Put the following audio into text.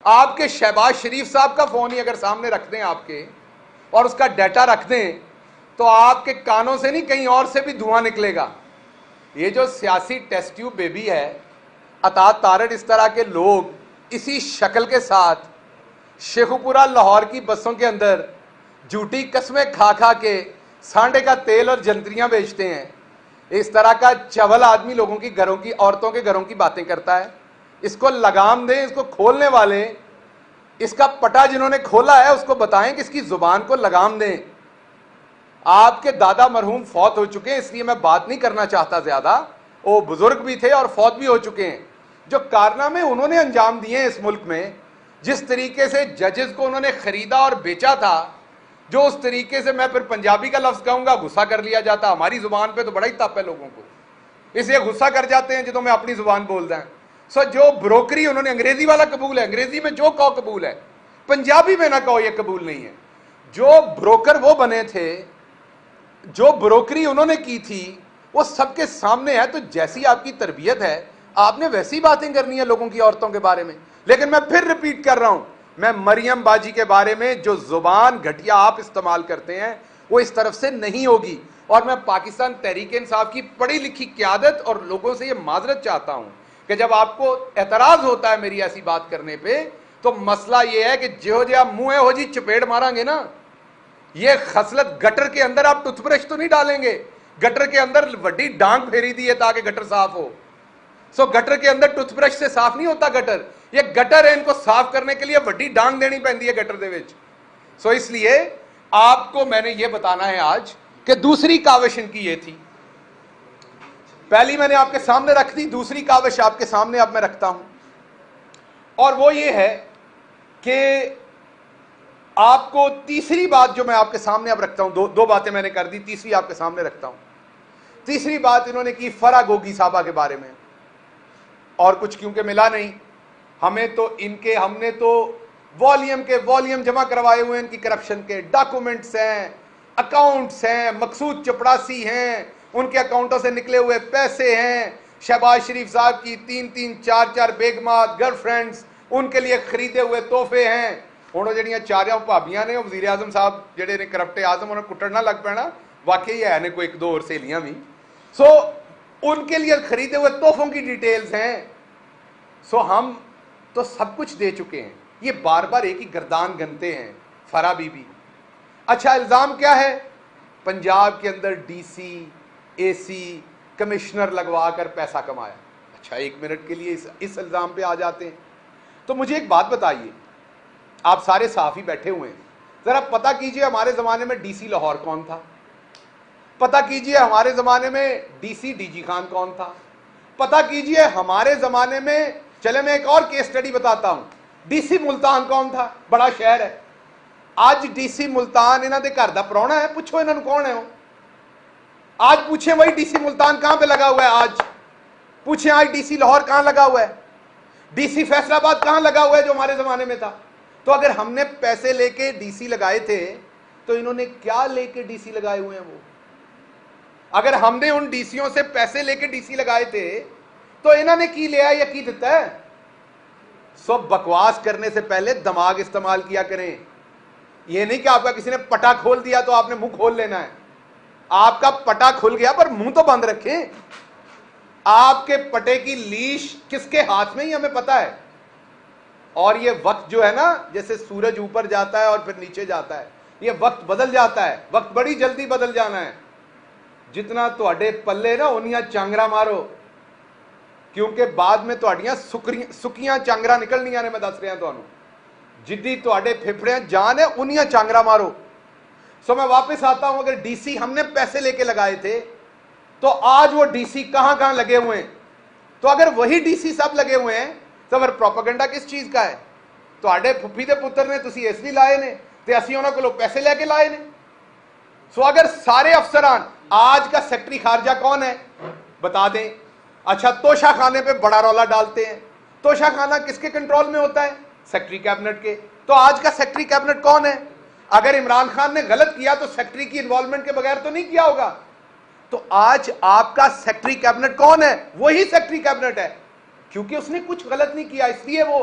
آپ کے شہباز شریف صاحب کا فون ہی اگر سامنے رکھ دیں آپ کے اور اس کا ڈیٹا رکھ دیں تو آپ کے کانوں سے نہیں کہیں اور سے بھی دھواں نکلے گا. یہ جو سیاسی ٹیسٹ ٹیوب بیبی ہے، عطا تارڑ، اس طرح کے لوگ اسی شکل کے ساتھ شیخوپورہ لاہور کی بسوں کے اندر جھوٹی قسمیں کھا کھا کے سانڈے کا تیل اور جنتریاں بیچتے ہیں. اس طرح کا چول آدمی لوگوں کی گھروں کی، عورتوں کے گھروں کی باتیں کرتا ہے. اس کو لگام دیں، اس کو کھولنے والے، اس کا پٹا جنہوں نے کھولا ہے اس کو بتائیں کہ اس کی زبان کو لگام دیں. آپ کے دادا مرحوم فوت ہو چکے ہیں، اس لیے میں بات نہیں کرنا چاہتا زیادہ. وہ بزرگ بھی تھے اور فوت بھی ہو چکے ہیں. جو کارنامے انہوں نے انجام دیے ہیں اس ملک میں، جس طریقے سے ججز کو انہوں نے خریدا اور بیچا تھا، جو اس طریقے سے، میں پھر پنجابی کا لفظ کہوں گا، غصہ کر لیا جاتا. ہماری زبان پہ تو بڑا ہی تپ ہے لوگوں کو، اس لیے غصہ کر جاتے ہیں جدوں میں اپنی زبان بولتا ہوں. جو بروکری انہوں نے، انگریزی والا قبول ہے، انگریزی میں جو کہو قبول ہے، پنجابی میں نہ کہو یہ قبول نہیں ہے. جو بروکر وہ بنے تھے، جو بروکری انہوں نے کی تھی، وہ سب کے سامنے ہے. تو جیسی آپ کی تربیت ہے آپ نے ویسی باتیں کرنی ہے لوگوں کی عورتوں کے بارے میں. لیکن میں پھر ریپیٹ کر رہا ہوں، میں مریم باجی کے بارے میں جو زبان گھٹیا آپ استعمال کرتے ہیں وہ اس طرف سے نہیں ہوگی. اور میں پاکستان تحریک انصاف کی پڑھی لکھی قیادت اور لوگوں سے یہ معذرت چاہتا ہوں کہ جب آپ کو اعتراض ہوتا ہے میری ایسی بات کرنے پہ، تو مسئلہ یہ ہے کہ جو منہ ہے ہو جی چپیڑ ماریں گے نا. یہ خصلت گٹر کے اندر آپ ٹوتھ برش تو نہیں ڈالیں گے، گٹر کے اندر وڈی ڈانگ پھیری دی ہے تاکہ گٹر صاف ہو. گٹر کے اندر ٹوتھ برش سے صاف نہیں ہوتا گٹر. یہ گٹر ہے، ان کو صاف کرنے کے لیے وڈی ڈانگ دینی پہنتی ہے گٹر دے وچ. اس لیے آپ کو میں نے یہ بتانا ہے آج کہ دوسری کاوش ان کی یہ تھی. پہلی میں نے آپ کے سامنے رکھ دی، دوسری کاوش آپ کے سامنے اب میں رکھتا ہوں، اور وہ یہ ہے کہ آپ کو تیسری بات جو میں آپ کے سامنے اب رکھتا ہوں، دو باتیں میں نے کر دی، تیسری آپ کے سامنے رکھتا ہوں. تیسری بات انہوں نے کی فرا گوگی صاحبہ کے بارے میں، اور کچھ کیونکہ ملا نہیں ہمیں، تو ہم نے تو والیوم کے والیوم جمع کروائے ہوئے ہیں ان کی کرپشن کے. ڈاکومنٹس ہیں، اکاؤنٹس ہیں، مقصود چپڑاسی ہیں، ان کے اکاؤنٹوں سے نکلے ہوئے پیسے ہیں. شہباز شریف صاحب کی 3 4 بیگمات، گرل فرینڈز، ان کے لیے خریدے ہوئے تحفے ہیں. ہوں جہاں چاریاں بھابیاں نے، وزیر اعظم صاحب جہے نے کرپٹ اعظم، انہیں کٹڑ نہ لگ پینا، واقعی ہے نے کوئی 1 2 اور سہیلیاں بھی. ان کے لیے خریدے ہوئے تحفوں کی ڈیٹیلز ہیں. ہم تو سب کچھ دے چکے ہیں. یہ بار بار ایک ہی گردان گنتے ہیں فرا بی بی. اچھا الزام کیا ہے؟ پنجاب کے اندر ڈی سی، اے سی، کمشنر لگوا کر پیسہ کمایا. اچھا 1 منٹ کے لیے اس الزام پہ آ جاتے ہیں. تو مجھے ایک بات بتائیے، آپ سارے صحافی بیٹھے ہوئے ہیں، ذرا پتہ کیجئے ہمارے زمانے میں ڈی سی لاہور کون تھا؟ پتہ کیجئے ہمارے زمانے میں D C D G Khan کون تھا؟ پتہ کیجئے ہمارے زمانے میں، چلے میں ایک اور کیس سٹڈی بتاتا ہوں، ڈی سی ملتان کون تھا؟ بڑا شہر ہے. آج ڈی سی ملتان انہاں دے گھر دا پراؤنا ہے، پوچھو انہاں کون ہے وہ. آج پوچھیں وہی ڈی سی ملتان کہاں پہ لگا ہوا ہے؟ آج پوچھیں آج ڈی سی لاہور کہاں لگا ہوا ہے؟ ڈی سی فیصل آباد کہاں لگا ہوا ہے جو ہمارے زمانے میں تھا؟ تو اگر ہم نے پیسے لے کے ڈی سی لگائے تھے تو انہوں نے کیا لے کے ڈی سی لگائے ہوئے ہیں وہ؟ اگر ہم نے ان ڈی سیوں سے پیسے لے کے ڈی سی لگائے تھے تو انہوں نے کی لیا یا کی دیتا ہے؟ بکواس کرنے سے پہلے دماغ استعمال کیا کریں. یہ نہیں کہ آپ کا کسی نے پٹا کھول دیا تو آپ نے منہ کھول لینا ہے. آپ کا پٹا کھل گیا پر منہ تو بند رکھیں. آپ کے پٹے کی لیش کس کے ہاتھ میں ہی ہمیں پتا ہے. اور یہ وقت جو ہے نا، جیسے سورج اوپر جاتا ہے اور پھر نیچے جاتا ہے، یہ وقت بدل جاتا ہے. وقت بڑی جلدی بدل جانا ہے. جتنا تواڈے پلے نا انیاں چانگرا مارو، کیونکہ بعد میں تواڈیاں سکیاں چانگرا نکلنیاں نے. میں دس رہا تمہیں، جدی تواڈے پھپھڑے جان ہے انیاں چانگرا مارو. میں واپس آتا ہوں، اگر ڈی سی ہم نے پیسے لے کے لگائے تھے تو آج وہ ڈی سی کہاں کہاں لگے ہوئے ہیں؟ تو اگر وہی ڈی سی سب لگے ہوئے ہیں تو پھر پروپیگنڈا کس چیز کا ہے؟ تواڈے پھپھی دے پتر نے تسی اس لیے لائے نے تے اسی انہاں کولوں پیسے لے کے لائے نے. اگر سارے افسران، آج کا سیکٹری خارجہ کون ہے بتا دیں؟ اچھا توشہ خانے پہ بڑا رولا ڈالتے ہیں. توشہ خانہ کس کے کنٹرول میں ہوتا ہے؟ سیکٹری کیبنٹ کے. تو آج کا سیکٹری کیبنٹ کون ہے؟ اگر عمران خان نے غلط کیا تو سیکٹری کی انوالومنٹ کے بغیر تو نہیں کیا ہوگا. تو آج آپ کا سیکٹری کیبنٹ کون ہے؟ وہی سیکٹری کیبنٹ ہے، کیونکہ اس نے کچھ غلط نہیں کیا اس لیے وہ